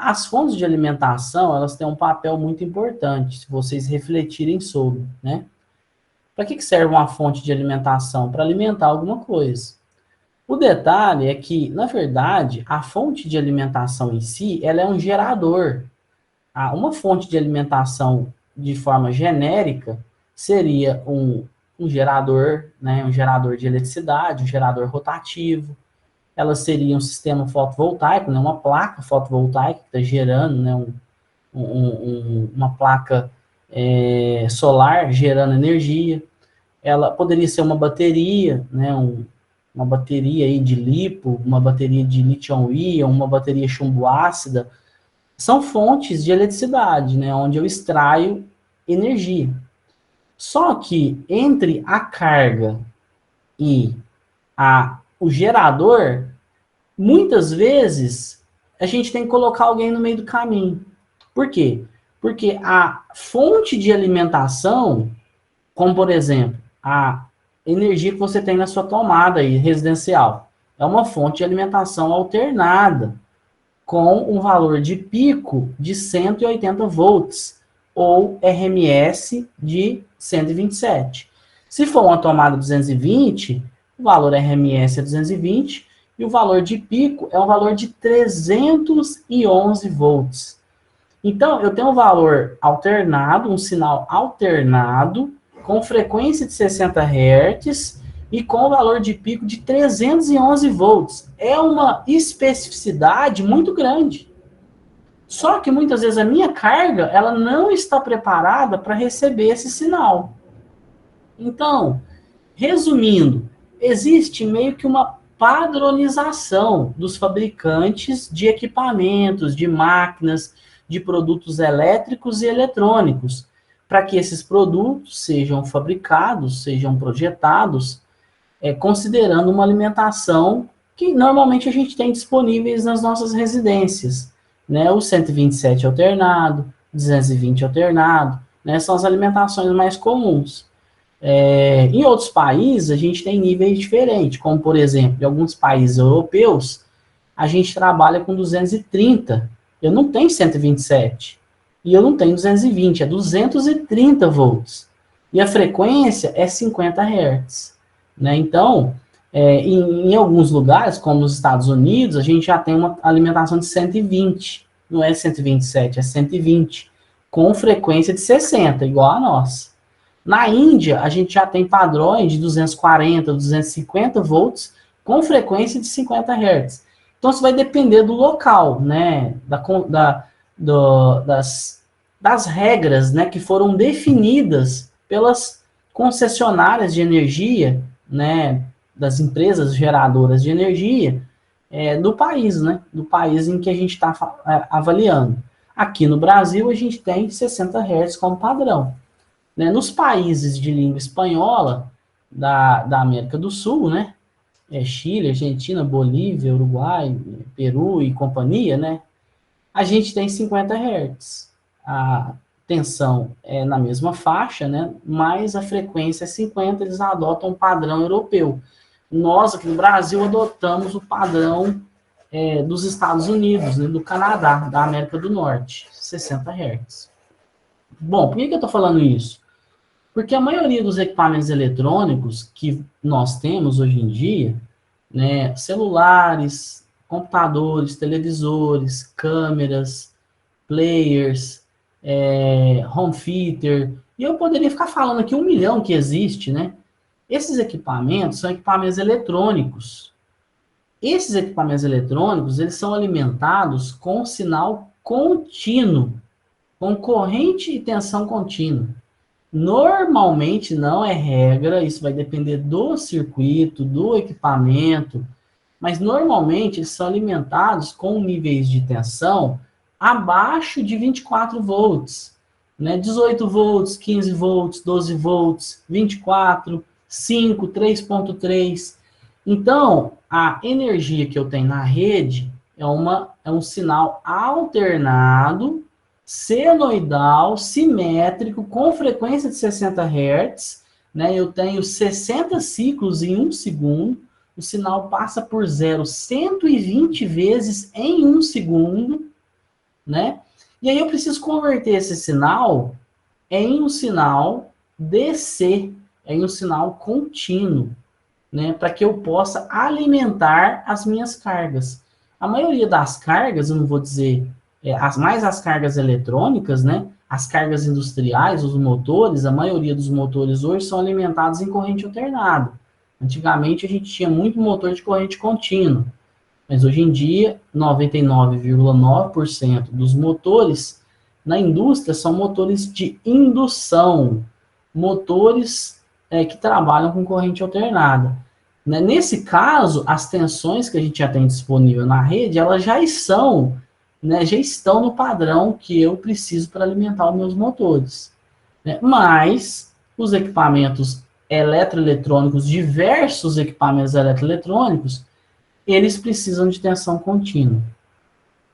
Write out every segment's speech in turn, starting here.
As fontes de alimentação, elas têm um papel muito importante, se vocês refletirem sobre, né? Para que serve uma fonte de alimentação? Para alimentar alguma coisa. O detalhe é que, na verdade, a fonte de alimentação em si, ela é um gerador. Uma fonte de alimentação de forma genérica seria um gerador, né, um gerador de eletricidade, um gerador rotativo. Ela seria um sistema fotovoltaico, né, uma placa fotovoltaica que está gerando, né, uma placa solar gerando energia. Ela poderia ser uma bateria, né, uma bateria aí de lipo, uma bateria de lítio-íon, uma bateria chumbo ácida. São fontes de eletricidade, né, onde eu extraio energia. Só que entre a carga e o gerador, muitas vezes a gente tem que colocar alguém no meio do caminho. Por quê? Porque a fonte de alimentação, como por exemplo, a energia que você tem na sua tomada aí, residencial, é uma fonte de alimentação alternada, com um valor de pico de 180 volts, ou RMS de 127. Se for uma tomada 220, o valor RMS é 220, e o valor de pico é um valor de 311 volts. Então, eu tenho um valor alternado, um sinal alternado, com frequência de 60 Hz e com valor de pico de 311 volts. É uma especificidade muito grande. Só que muitas vezes a minha carga, ela não está preparada para receber esse sinal. Então, resumindo, existe meio que uma padronização dos fabricantes de equipamentos, de máquinas, de produtos elétricos e eletrônicos, para que esses produtos sejam fabricados, sejam projetados, considerando uma alimentação que normalmente a gente tem disponíveis nas nossas residências, né? O 127 alternado, 220 alternado, né? São as alimentações mais comuns. Em outros países, a gente tem níveis diferentes, como, por exemplo, em alguns países europeus, a gente trabalha com 230. Eu não tenho 127. E eu não tenho 220, é 230 volts. E a frequência é 50 Hz. Né? Então, em alguns lugares, como nos Estados Unidos, a gente já tem uma alimentação de 120. Não é 127, é 120. Com frequência de 60, igual a nossa. Na Índia, a gente já tem padrões de 240, 250 volts com frequência de 50 Hz. Então, isso vai depender do local, né? Das regras, né, que foram definidas pelas concessionárias de energia, né, das empresas geradoras de energia do país, né? Do país em que a gente está avaliando. Aqui no Brasil, a gente tem 60 Hz como padrão. Né? Nos países de língua espanhola da América do Sul, né? Chile, Argentina, Bolívia, Uruguai, Peru e companhia, né? A gente tem 50 Hz. A tensão é na mesma faixa, né? Mas a frequência é 50, eles adotam um padrão europeu. Nós, aqui no Brasil, adotamos o padrão dos Estados Unidos, né? Do Canadá, da América do Norte, 60 Hz. Bom, por que eu estou falando isso? Porque a maioria dos equipamentos eletrônicos que nós temos hoje em dia, né, celulares, computadores, televisores, câmeras, players, home theater, e eu poderia ficar falando aqui 1 milhão que existe, né? Esses equipamentos são equipamentos eletrônicos. Esses equipamentos eletrônicos, eles são alimentados com sinal contínuo, com corrente e tensão contínua. Normalmente não é regra, isso vai depender do circuito, do equipamento, mas normalmente eles são alimentados com níveis de tensão abaixo de 24 volts, né? 18 volts, 15 volts, 12 volts, 24, 5, 3.3. Então, a energia que eu tenho na rede é um sinal alternado, senoidal, simétrico, com frequência de 60 Hz, né? Eu tenho 60 ciclos em 1 segundo, o sinal passa por 0 120 vezes em 1 segundo, né? E aí eu preciso converter esse sinal em um sinal DC, em um sinal contínuo, né? Para que eu possa alimentar as minhas cargas. A maioria das cargas, eu não vou dizer as cargas eletrônicas, né? As cargas industriais, os motores, a maioria dos motores hoje são alimentados em corrente alternada. Antigamente a gente tinha muito motor de corrente contínua, mas hoje em dia 99,9% dos motores na indústria são motores de indução, motores que trabalham com corrente alternada. Né? Nesse caso, as tensões que a gente já tem disponível na rede, elas já são, né, já estão no padrão que eu preciso para alimentar os meus motores. Né? Mas os equipamentos eletroeletrônicos, diversos equipamentos eletroeletrônicos, eles precisam de tensão contínua.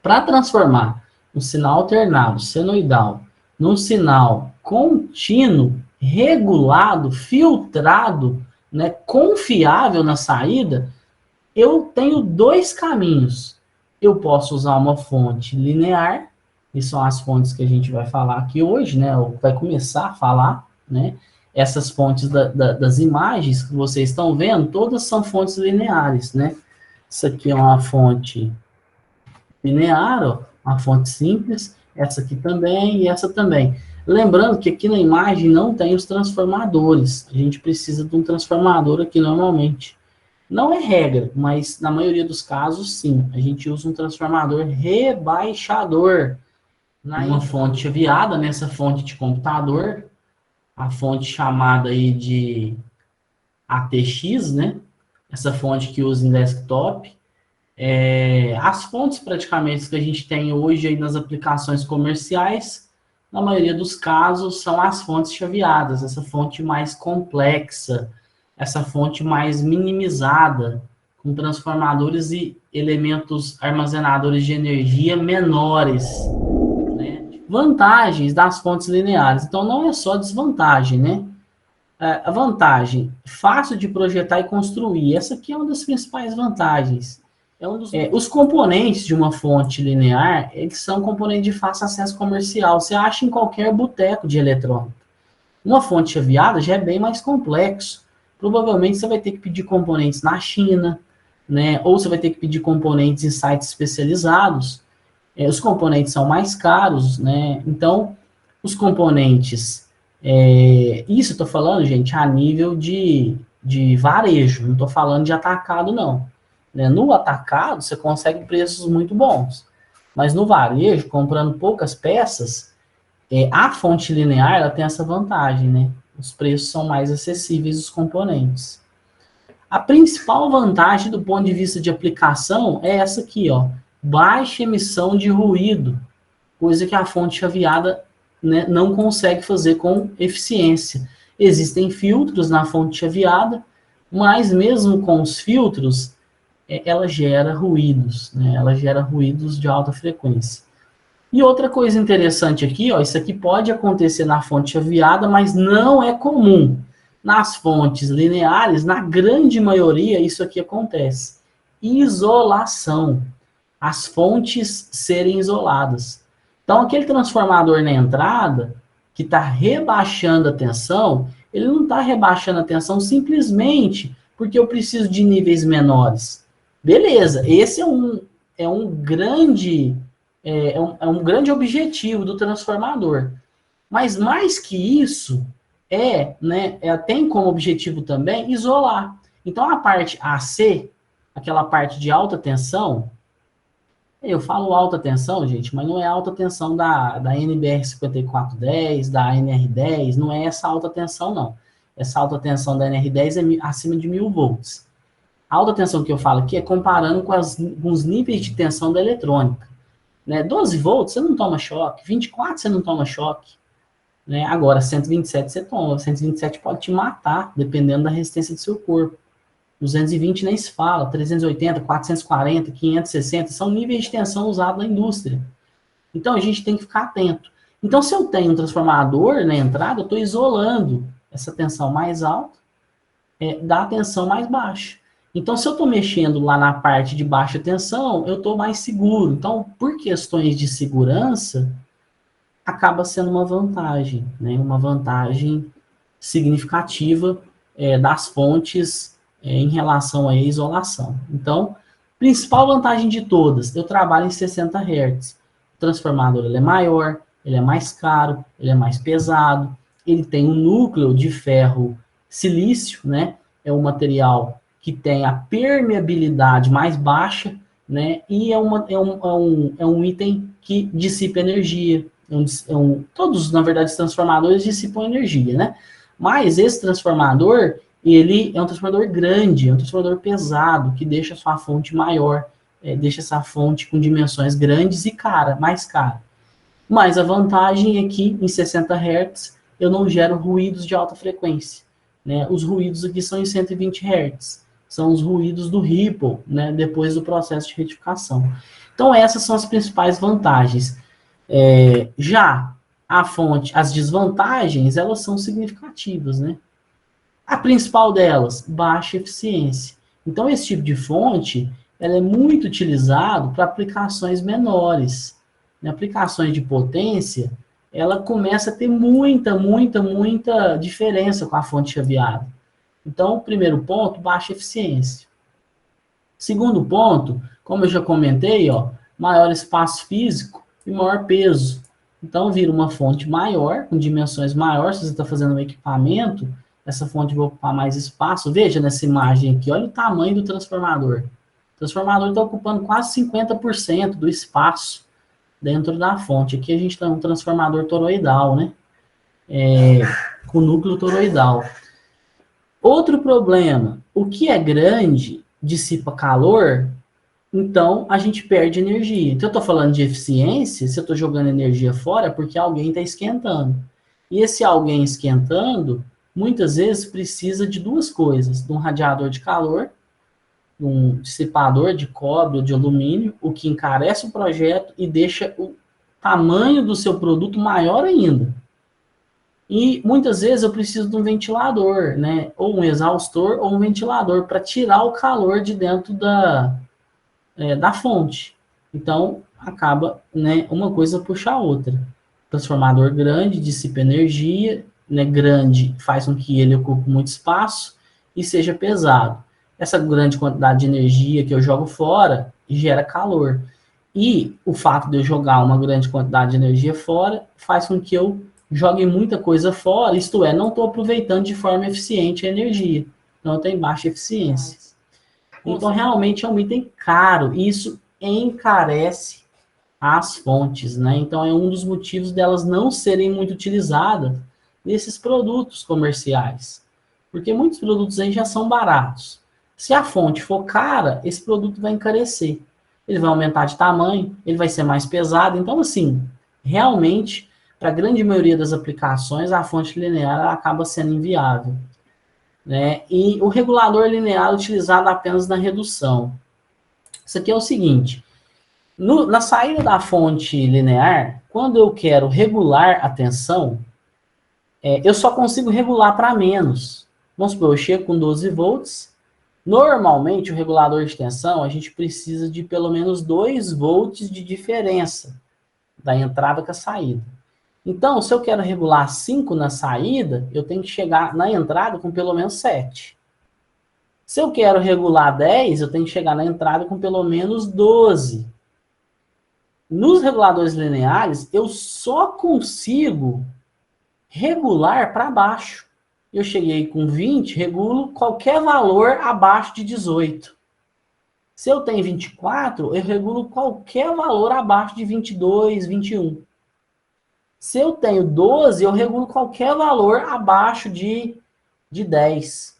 Para transformar um sinal alternado, senoidal, num sinal contínuo, regulado, filtrado, né, confiável na saída, eu tenho dois caminhos. Eu posso usar uma fonte linear, que são as fontes que a gente vai falar aqui hoje, né, ou vai começar a falar, né, essas fontes das imagens que vocês estão vendo, todas são fontes lineares, né. Isso aqui é uma fonte linear, ó, uma fonte simples, essa aqui também e essa também. Lembrando que aqui na imagem não tem os transformadores. A gente precisa de um transformador aqui normalmente. Não é regra, mas na maioria dos casos, sim. A gente usa um transformador rebaixador. Uma fonte chaveada nessa fonte de computador, a fonte chamada aí de ATX, né? Essa fonte que usa em desktop. As fontes praticamente que a gente tem hoje aí nas aplicações comerciais, na maioria dos casos, são as fontes chaveadas, essa fonte mais complexa, essa fonte mais minimizada, com transformadores e elementos armazenadores de energia menores. Né? Vantagens das fontes lineares. Então, não é só desvantagem, né? A vantagem, fácil de projetar e construir. Essa aqui é uma das principais vantagens. Os componentes de uma fonte linear, eles são componentes de fácil acesso comercial. Você acha em qualquer boteco de eletrônica. Uma fonte chaveada já é bem mais complexo. Provavelmente você vai ter que pedir componentes na China, né? Ou você vai ter que pedir componentes em sites especializados. Os componentes são mais caros, né? Então, os componentes... isso eu estou falando, gente, a nível de varejo. Não estou falando de atacado, não. Né? No atacado, você consegue preços muito bons. Mas no varejo, comprando poucas peças, a fonte linear ela tem essa vantagem, né? Os preços são mais acessíveis dos componentes. A principal vantagem do ponto de vista de aplicação é essa aqui, ó. Baixa emissão de ruído, coisa que a fonte chaveada, né, não consegue fazer com eficiência. Existem filtros na fonte chaveada, mas mesmo com os filtros, ela gera ruídos, né? Ela gera ruídos de alta frequência. E outra coisa interessante aqui, ó, isso aqui pode acontecer na fonte chaveada, mas não é comum. Nas fontes lineares, na grande maioria, isso aqui acontece. Isolação. As fontes serem isoladas. Então, aquele transformador na entrada, que está rebaixando a tensão, ele não está rebaixando a tensão simplesmente porque eu preciso de níveis menores. Beleza, esse é um grande objetivo do transformador. Mas mais que isso, tem como objetivo também isolar. Então a parte AC, aquela parte de alta tensão, eu falo alta tensão, gente, mas não é alta tensão da NBR 5410, da NR10, não é essa alta tensão, não. Essa alta tensão da NR10 é acima de 1000 volts. A alta tensão que eu falo aqui é comparando com os níveis de tensão da eletrônica. Né? 12 volts você não toma choque, 24 você não toma choque. Né? Agora, 127 você toma, 127 pode te matar, dependendo da resistência do seu corpo. 220 nem se fala, 380, 440, 560, são níveis de tensão usados na indústria. Então, a gente tem que ficar atento. Então, se eu tenho um transformador na entrada, eu estou isolando essa tensão mais alta da tensão mais baixa. Então, se eu estou mexendo lá na parte de baixa tensão, eu estou mais seguro. Então, por questões de segurança, acaba sendo uma vantagem, né? Uma vantagem significativa das fontes em relação à isolação. Então, principal vantagem de todas, eu trabalho em 60 Hz. O transformador ele é maior, ele é mais caro, ele é mais pesado, ele tem um núcleo de ferro silício, né? É um material que tem a permeabilidade mais baixa, né? E é um item que dissipa energia. Todos, na verdade, os transformadores dissipam energia, né? Mas esse transformador, ele é um transformador grande, é um transformador pesado, que deixa a sua fonte maior, deixa essa fonte com dimensões grandes e mais cara. Mas a vantagem é que em 60 Hz eu não gero ruídos de alta frequência. Né? Os ruídos aqui são em 120 Hz. São os ruídos do Ripple, né? Depois do processo de retificação. Então essas são as principais vantagens. Já a fonte, as desvantagens, elas são significativas, né? A principal delas, baixa eficiência. Então, esse tipo de fonte, ela é muito utilizado para aplicações menores. Em aplicações de potência, ela começa a ter muita diferença com a fonte chaveada. Então, primeiro ponto, baixa eficiência. Segundo ponto, como eu já comentei, maior espaço físico e maior peso. Então, vira uma fonte maior, com dimensões maiores. Se você está fazendo um equipamento, essa fonte vai ocupar mais espaço. Veja nessa imagem aqui, olha o tamanho do transformador. O transformador está ocupando quase 50% do espaço dentro da fonte. Aqui a gente tem um transformador toroidal, né? Com núcleo toroidal. Outro problema, o que é grande dissipa calor, então a gente perde energia. Então eu estou falando de eficiência, se eu estou jogando energia fora, é porque alguém está esquentando. E esse alguém esquentando, muitas vezes precisa de duas coisas, de um radiador de calor, de um dissipador de cobre ou de alumínio, o que encarece o projeto e deixa o tamanho do seu produto maior ainda. E muitas vezes eu preciso de um ventilador, né? Ou um exaustor ou um ventilador para tirar o calor de dentro da fonte. Então, acaba, né, uma coisa puxa a outra. Transformador grande dissipa energia, né, grande faz com que ele ocupe muito espaço e seja pesado. Essa grande quantidade de energia que eu jogo fora gera calor. E o fato de eu jogar uma grande quantidade de energia fora faz com que eu jogue muita coisa fora, isto é, não estou aproveitando de forma eficiente a energia. Então, eu tenho baixa eficiência. Então, realmente é um item caro. E isso encarece as fontes, né? Então, é um dos motivos delas não serem muito utilizadas nesses produtos comerciais. Porque muitos produtos aí já são baratos. Se a fonte for cara, esse produto vai encarecer. Ele vai aumentar de tamanho, ele vai ser mais pesado. Então, assim, realmente, para a grande maioria das aplicações, a fonte linear acaba sendo inviável. Né? E o regulador linear é utilizado apenas na redução. Isso aqui é o seguinte, na saída da fonte linear, quando eu quero regular a tensão, eu só consigo regular para menos. Vamos supor, eu chego com 12 volts, normalmente o regulador de tensão, a gente precisa de pelo menos 2 volts de diferença da entrada com a saída. Então, se eu quero regular 5 na saída, eu tenho que chegar na entrada com pelo menos 7. Se eu quero regular 10, eu tenho que chegar na entrada com pelo menos 12. Nos reguladores lineares, eu só consigo regular para baixo. Eu cheguei com 20, regulo qualquer valor abaixo de 18. Se eu tenho 24, eu regulo qualquer valor abaixo de 22, 21. Se eu tenho 12, eu regulo qualquer valor abaixo de 10.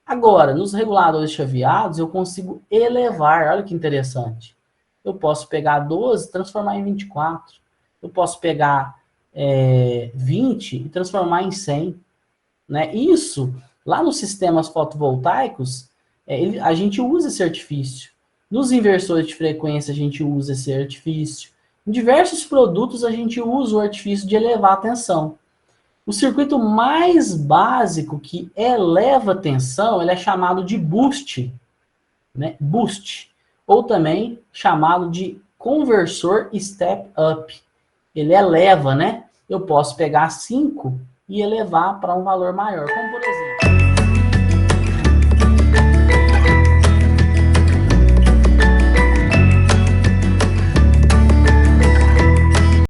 Agora, nos reguladores chaveados, eu consigo elevar. Olha que interessante. Eu posso pegar 12 e transformar em 24. Eu posso pegar 20 e transformar em 100. Né? Isso, lá nos sistemas fotovoltaicos, a gente usa esse artifício. Nos inversores de frequência, a gente usa esse artifício. Em diversos produtos, a gente usa o artifício de elevar a tensão. O circuito mais básico que eleva a tensão, ele é chamado de boost. né? Boost, ou também chamado de conversor step up. Ele eleva, né? Eu posso pegar 5 e elevar para um valor maior, como por exemplo,